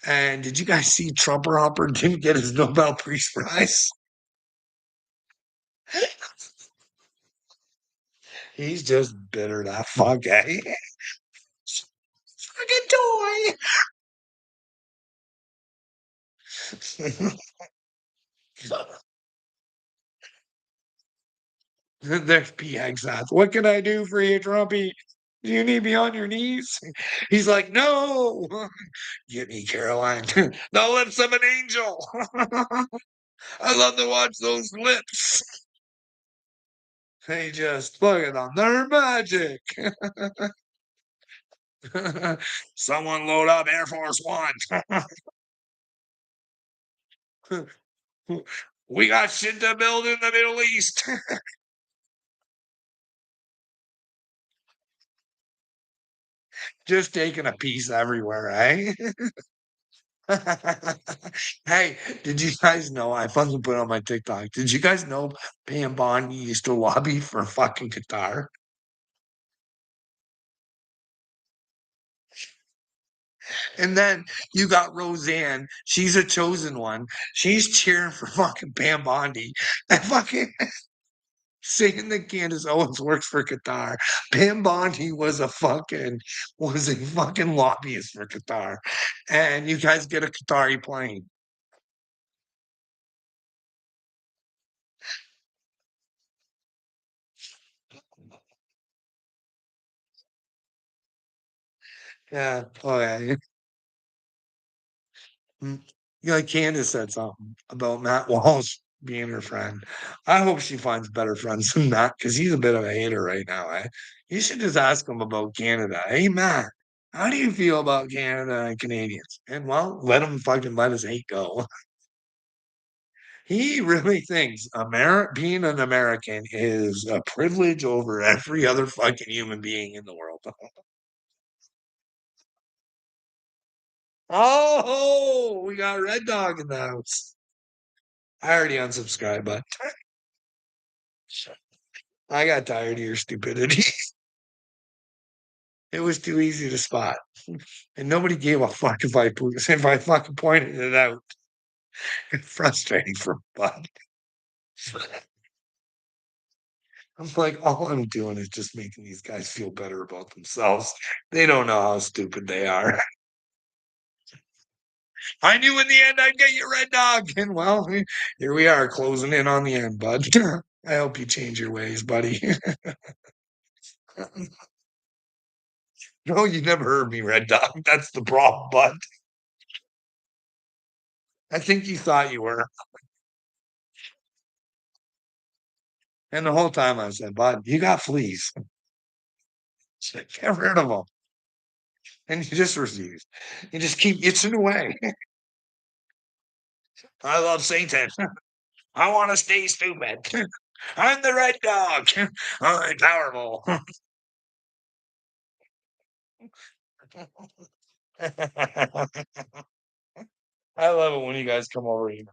and did you guys see Trumper Hopper didn't get his Nobel Peace Prize? He's just bitter that fuck, eh? Fucking toy. There's PX. What can I do for you, Trumpy? Do you need me on your knees? He's like, no, get me, Caroline. The lips of an angel. I love to watch those lips. They just look at them. They're magic. Someone load up Air Force One. We got shit to build in the Middle East. Just taking a piece everywhere, eh? Hey, did you guys know? I fucking put on my TikTok. Did you guys know Pam Bondi used to lobby for fucking Qatar? And then you got Roseanne. She's a chosen one. She's cheering for fucking Pam Bondi. And fucking saying that Candace Owens works for Qatar. Pam Bondi was a fucking lobbyist for Qatar. And you guys get a Qatari plane. Yeah. Oh yeah. Mm. Yeah, like Candace said something about Matt Walsh being her friend. I hope she finds better friends than Matt because he's a bit of a hater right now. Eh? You should just ask him about Canada. Hey, Matt, how do you feel about Canada and Canadians? And well, let him fucking let his hate go. He really thinks being an American is a privilege over every other fucking human being in the world. Oh, we got Red Dog in the house. I already unsubscribed, but I got tired of your stupidity. It was too easy to spot, and nobody gave a fuck if I fucking pointed it out. It's frustrating for Bud. I'm like, all I'm doing is just making these guys feel better about themselves. They don't know how stupid they are. I knew in the end I'd get you, Red Dog, and well, here we are closing in on the end, Bud. I hope you change your ways, buddy. No, you never heard me, Red Dog. That's the problem, Bud. I think you thought you were. And the whole time I said, Bud, you got fleas. Get rid of them. And you just refuse. You just keep itching away. I love Satan. I want to stay stupid. I'm the red dog. I'm powerful. I love it when you guys come over here.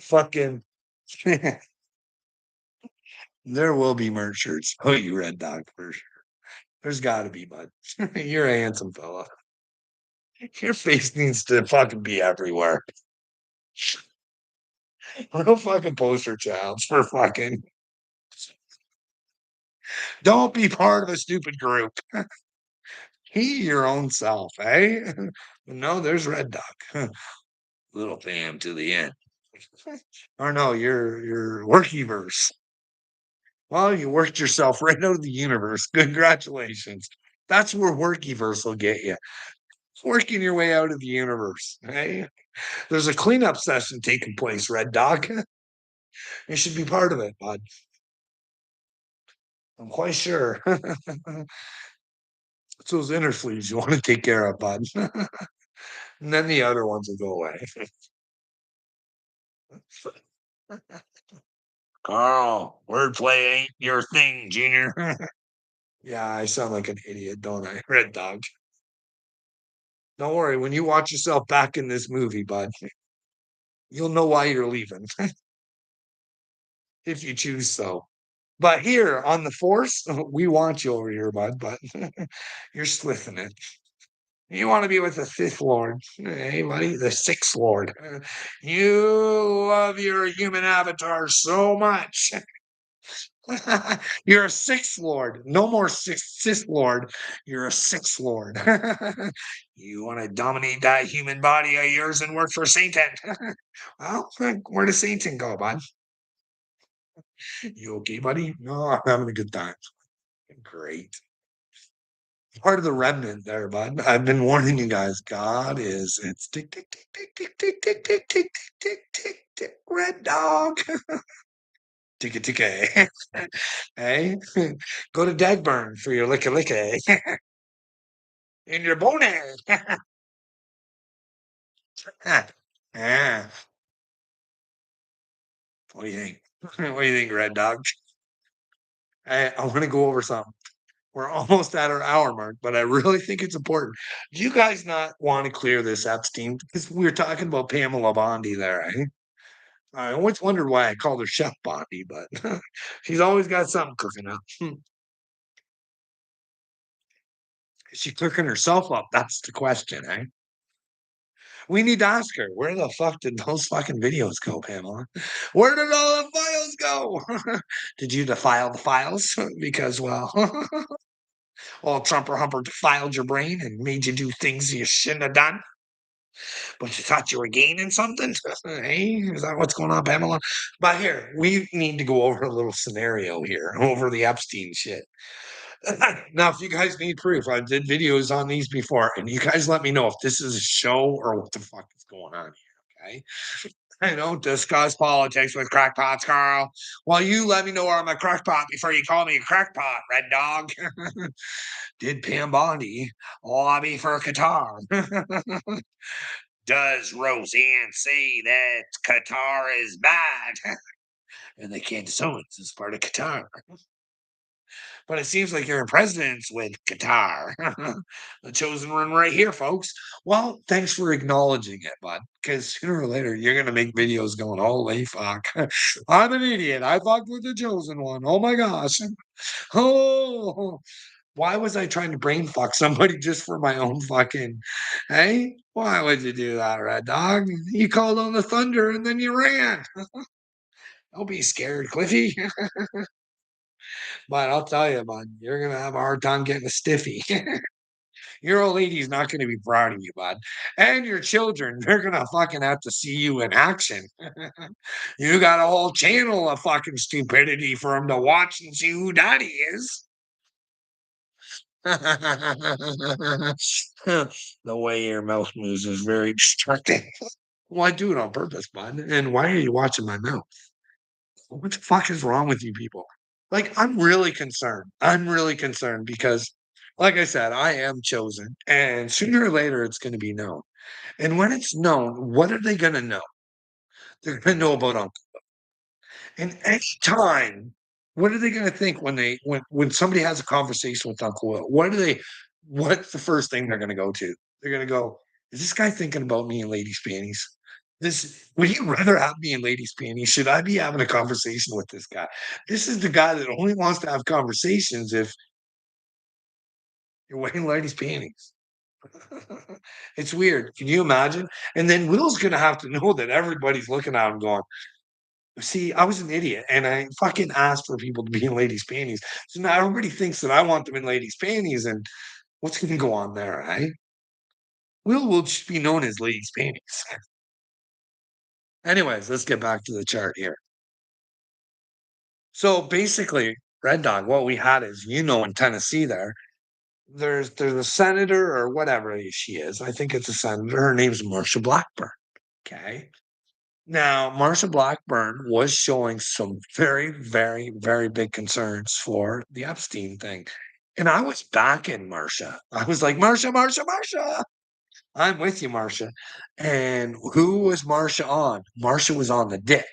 Fucking there will be merch shirts. Oh, you red dog for sure. There's got to be, bud. You're a handsome fella. Your face needs to fucking be everywhere. Real fucking poster child for fucking. Don't be part of a stupid group. Be your own self, eh? No, there's Red Dog. Little Pam to the end. Or no, you're Workyverse. Well, you worked yourself right out of the universe. Congratulations. That's where Workyverse will get you. Working your way out of the universe. Hey, there's a cleanup session taking place, Red Dog. You should be part of it, bud. I'm quite sure. It's those inner fleas you want to take care of, bud. And then the other ones will go away. Carl, wordplay ain't your thing, Junior. Yeah, I sound like an idiot, don't I? Red Dog. Don't worry, when you watch yourself back in this movie, bud, you'll know why you're leaving. if you choose so. But here on the force, we want you over here, bud, but you're slipping it. You want to be with the fifth lord. Hey, buddy, the sixth lord. You love your human avatar so much. You're a sixth lord. No more sixth lord. You're a sixth lord. You want to dominate that human body of yours and work for Satan. Well, where does Satan go, bud? You okay, buddy? No, I'm having a good time. Great. Part of the remnant there, bud. I've been warning you guys. God is it's tick tick tick tick tick tick tick tick tick tick tick tick red dog. Tick tick hey. Go to Dagburn for your licka licka in your bonnet. Yeah. What do you think? What do you think, red dog? I want to go over something. We're almost at our hour mark, but I really think it's important. Do you guys not want to clear this Epstein? Because we were talking about Pamela Bondi there, eh? I always wondered why I called her Chef Bondi, but she's always got something cooking up. Is she cooking herself up? That's the question, eh? We need to ask her, where the fuck did those fucking videos go, Pamela? Where did all the files go? Did you defile the files? Because, well, old Trumper Humper defiled your brain and made you do things you shouldn't have done, but you thought you were gaining something? Hey, is that what's going on, Pamela? But here, we need to go over a little scenario here, over the Epstein shit. Now, if you guys need proof, I did videos on these before, and you guys let me know if this is a show or what the fuck is going on here, okay? I don't discuss politics with crackpots, Carl. Well, you let me know I'm a crackpot before you call me a crackpot, red dog. Did Pam Bondi lobby for Qatar? Does Roseanne say that Qatar is bad and they can't disown us as part of Qatar? But it seems like you're in presidents with Qatar. The chosen one right here, folks. Well, thanks for acknowledging it, bud. Because sooner or later, you're going to make videos going, holy fuck. I'm an idiot. I fucked with the chosen one. Oh my gosh. Oh, why was I trying to brain fuck somebody just for my own fucking, hey? Why would you do that, Red Dog? You called on the thunder and then you ran. Don't be scared, Cliffy. But I'll tell you, bud, you're gonna have a hard time getting a stiffy. Your old lady's not gonna be proud of you, bud. And your children, they're gonna fucking have to see you in action. You got a whole channel of fucking stupidity for them to watch and see who daddy is. The way your mouth moves is very distracting. Well, I do it on purpose, bud. And why are you watching my mouth? What the fuck is wrong with you people? Like, I'm really concerned. I'm really concerned because, like I said, I am chosen, and sooner or later it's going to be known. And when it's known, what are they going to know? They're going to know about Uncle. And any time, what are they going to think when when somebody has a conversation with Uncle Will? What's the first thing they're going to go to? They're going to go, "Is this guy thinking about me in ladies' panties? This would he rather have me in ladies' panties? Should I be having a conversation with this guy? This is the guy that only wants to have conversations if you're wearing ladies' panties." It's weird. Can you imagine? And then Will's gonna have to know that everybody's looking at him going, see, I was an idiot and I fucking asked for people to be in ladies' panties. So now everybody thinks that I want them in ladies' panties, and what's gonna go on there, right? Will just be known as ladies' panties. Anyways, let's get back to the chart here. So basically, Red Dog, what we had is, in Tennessee there's a senator or whatever she is. I think it's a senator. Her name's Marsha Blackburn. Okay. Now, Marsha Blackburn was showing some very, very, very big concerns for the Epstein thing. And I was backing Marsha. I was like, Marsha, Marsha, Marsha. I'm with you, Marsha. And who was Marsha on? Marsha was on the dick.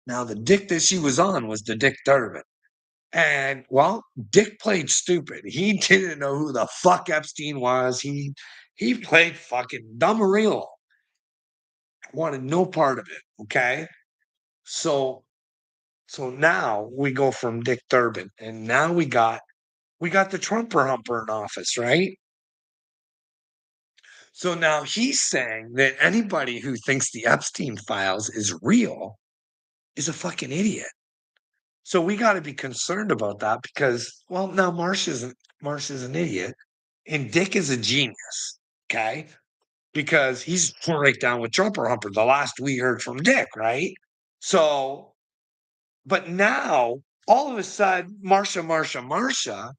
Now, the dick that she was on was the Dick Durbin. And well, Dick played stupid. He didn't know who the fuck Epstein was. He played fucking dumb real. Wanted no part of it. Okay. So So now we go from Dick Durbin, and now we got the Trumper humper in office, right? So now he's saying that anybody who thinks the Epstein files is real is a fucking idiot. So we got to be concerned about that because, well, now Marsh is an idiot, and Dick is a genius. Okay, because he's right down with Trumper Humper. The last we heard from Dick, right? So, but now all of a sudden, Marsha,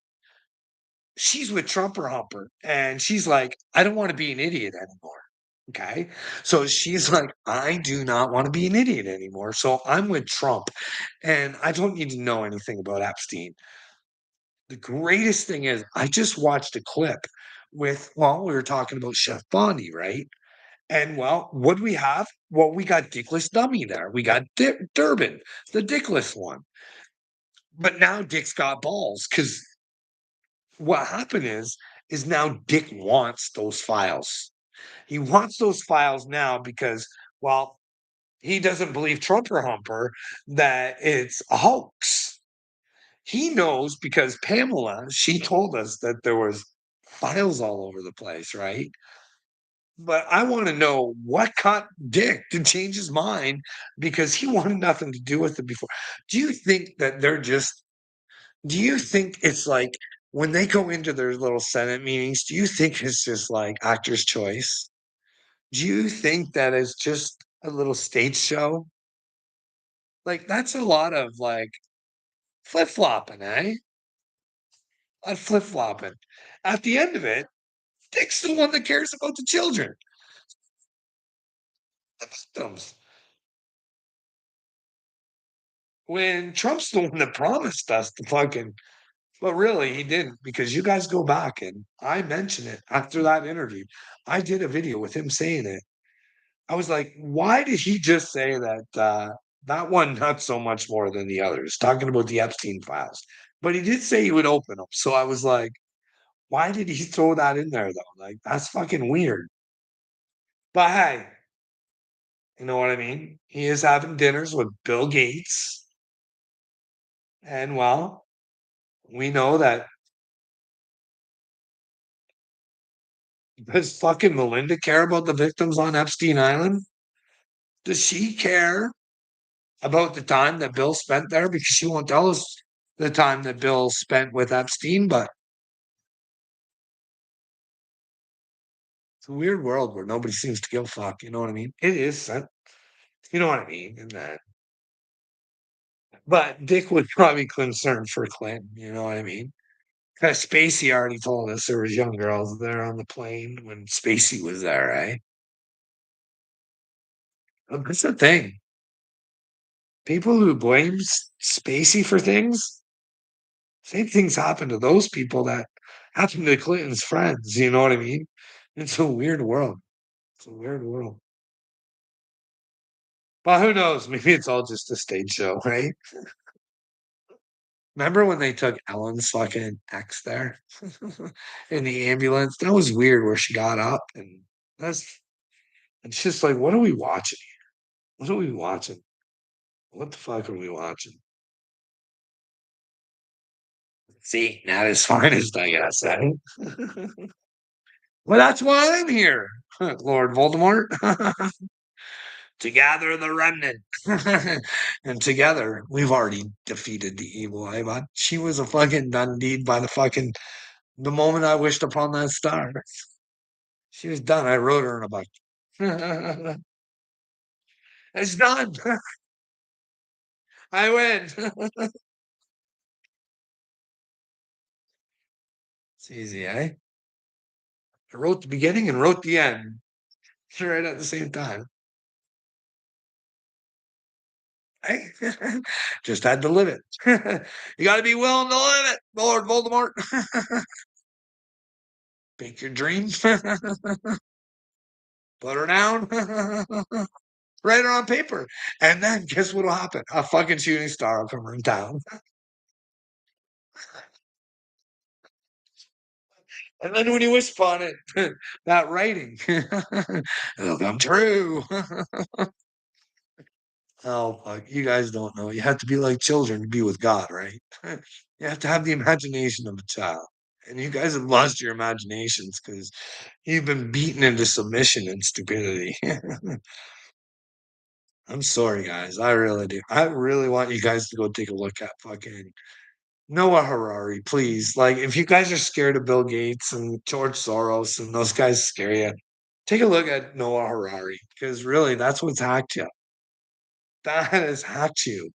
she's with Trumper Humper, and she's like, I don't want to be an idiot anymore. Okay. So she's like, I do not want to be an idiot anymore. So I'm with Trump, and I don't need to know anything about Epstein. The greatest thing is, I just watched a clip with, well, we were talking about Chef Bondi, right? And well, what do we have? Well, we got Dickless Dummy there. We got Durbin, the Dickless one. But now Dick's got balls because what happened is now Dick wants those files. He wants those files now because, well, he doesn't believe Trumper Humper that it's a hoax. He knows because Pamela, she told us that there was files all over the place, right? But I want to know what caught Dick to change his mind because he wanted nothing to do with it before. Do you think that do you think it's like when they go into their little Senate meetings, do you think it's just like actor's choice? Do you think that it's just a little stage show? Like, that's a lot of like flip-flopping, eh? A flip-flopping. At the end of it, Dick's the one that cares about the children, the victims. When Trump's the one that promised us the fucking, but really he didn't because you guys go back and I mentioned it after that interview. I did a video with him saying it. I was like, why did he just say that that one not so much more than the others, talking about the Epstein files? But he did say he would open them. So I was like, why did he throw that in there though? Like that's fucking weird. But hey, you know what I mean? He is having dinners with Bill Gates. And well, we know that. Does fucking Melinda care about the victims on Epstein Island? Does she care about the time that Bill spent there? Because she won't tell us the time that Bill spent with Epstein, but it's a weird world where nobody seems to give a fuck. You know what I mean? It is, you know what I mean? And that, but Dick would probably concerned for Clinton. You know what I mean? Because Spacey already told us there was young girls there on the plane when Spacey was there, right? That's the thing. People who blame Spacey for things, same things happen to those people that happen to Clinton's friends. You know what I mean? It's a weird world. It's a weird world. But who knows? Maybe it's all just a stage show, right? Remember when they took Ellen's fucking ex there in the ambulance? That was weird where she got up and that's it's just like, what are we watching? What are we watching? What the fuck are we watching? See, not as finest, I guess, eh? Well, that's why I'm here, Lord Voldemort, to gather the remnant. And together, we've already defeated the evil Avon. She was a fucking done deed by the moment I wished upon that star. She was done. I wrote her in a book. It's done. I win. It's easy, eh? I wrote the beginning and wrote the end right at the same time. Hey, just had to live it. You got to be willing to live it, Lord Voldemort. Pick your dreams, put her down, write her on paper, and then guess what'll happen? A fucking shooting star will come from town, and then when you wish upon it, that writing, it'll come true. Oh, fuck, you guys don't know. You have to be like children to be with God, right? You have to have the imagination of a child. And you guys have lost your imaginations because you've been beaten into submission and stupidity. I'm sorry, guys. I really do. I really want you guys to go take a look at fucking Noah Harari, please. Like, if you guys are scared of Bill Gates and George Soros and those guys scare you, take a look at Noah Harari because really, that's what's hacked you. That has hacked you.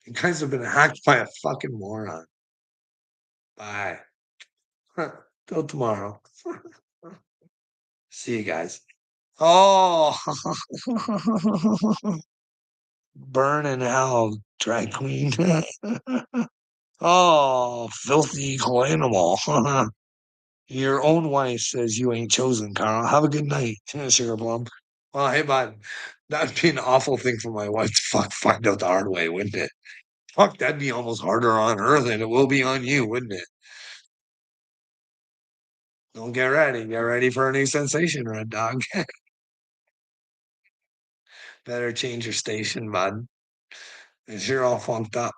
You guys have been hacked by a fucking moron. Bye. Till tomorrow. See you guys. Oh, burn in hell, drag queen. Oh, filthy equal animal. Your own wife says you ain't chosen, Carl. Have a good night, sugar plum. Well, hey, bud, that'd be an awful thing for my wife to find out the hard way, wouldn't it? Fuck, that'd be almost harder on her than it will be on you, wouldn't it? Don't get ready. Get ready for a new sensation, Red Dog. Better change your station, bud. 'Cause you're all funked up.